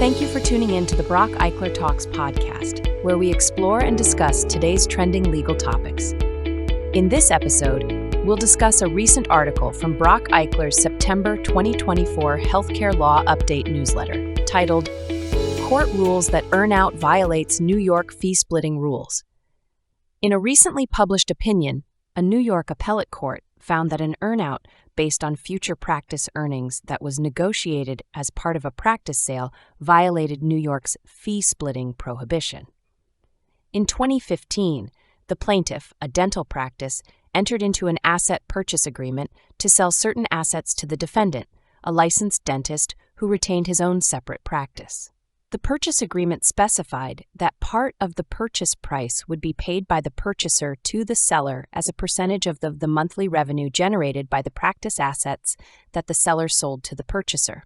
Thank you for tuning in to the Brach Eichler Talks podcast, where we explore and discuss today's trending legal topics. In this episode, we'll discuss a recent article from Brach Eichler's September 2024 Healthcare Law Update newsletter, titled, Court Rules That Earnout Violates New York Fee-Splitting Rules. In a recently published opinion, a New York appellate court found that an earnout based on future practice earnings that was negotiated as part of a practice sale violated New York's fee-splitting prohibition. In 2015, the plaintiff, a dental practice, entered into an asset purchase agreement to sell certain assets to the defendant, a licensed dentist who retained his own separate practice. The purchase agreement specified that part of the purchase price would be paid by the purchaser to the seller as a percentage of the monthly revenue generated by the practice assets that the seller sold to the purchaser.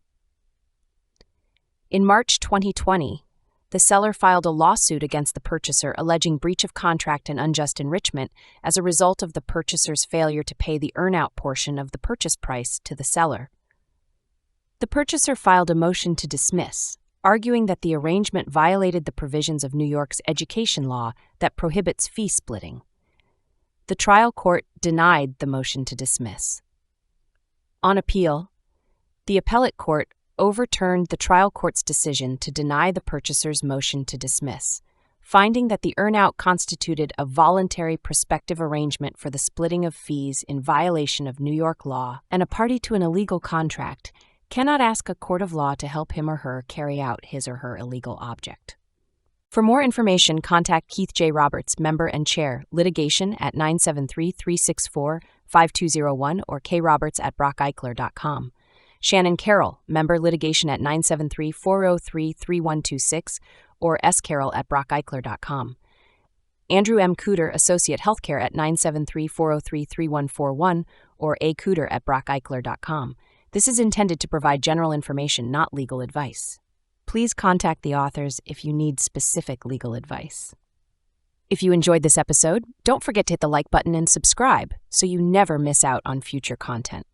In March 2020, the seller filed a lawsuit against the purchaser alleging breach of contract and unjust enrichment as a result of the purchaser's failure to pay the earnout portion of the purchase price to the seller. The purchaser filed a motion to dismiss, arguing that the arrangement violated the provisions of New York's education law that prohibits fee splitting. The trial court denied the motion to dismiss. On appeal, the appellate court overturned the trial court's decision to deny the purchaser's motion to dismiss, finding that the earnout constituted a voluntary prospective arrangement for the splitting of fees in violation of New York law, and a party to an illegal contract cannot ask a court of law to help him or her carry out his or her illegal object. For more information, contact Keith J. Roberts, Member and Chair, Litigation at 973-364-5201 or kroberts@bracheichler.com. Shannon Carroll, Member, Litigation at 973-403-3126 or scarroll@bracheichler.com. Andrew M. Kuder, Associate Healthcare at 973-403-3141 or akuder@bracheichler.com. This is intended to provide general information, not legal advice. Please contact the authors if you need specific legal advice. If you enjoyed this episode, don't forget to hit the like button and subscribe so you never miss out on future content.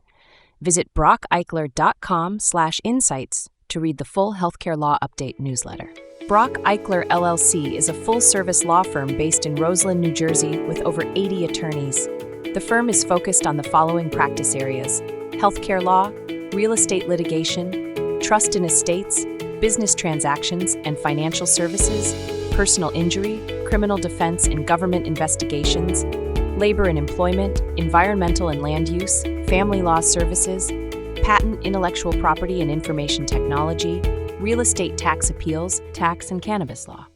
Visit bracheichler.com/insights to read the full Healthcare Law Update newsletter. Brach Eichler LLC is a full-service law firm based in Roseland, New Jersey, with over 80 attorneys. The firm is focused on the following practice areas: healthcare law, real estate litigation, trust and estates, business transactions and financial services, personal injury, criminal defense and government investigations, labor and employment, environmental and land use, family law services, patent, intellectual property and information technology, real estate tax appeals, tax and cannabis law.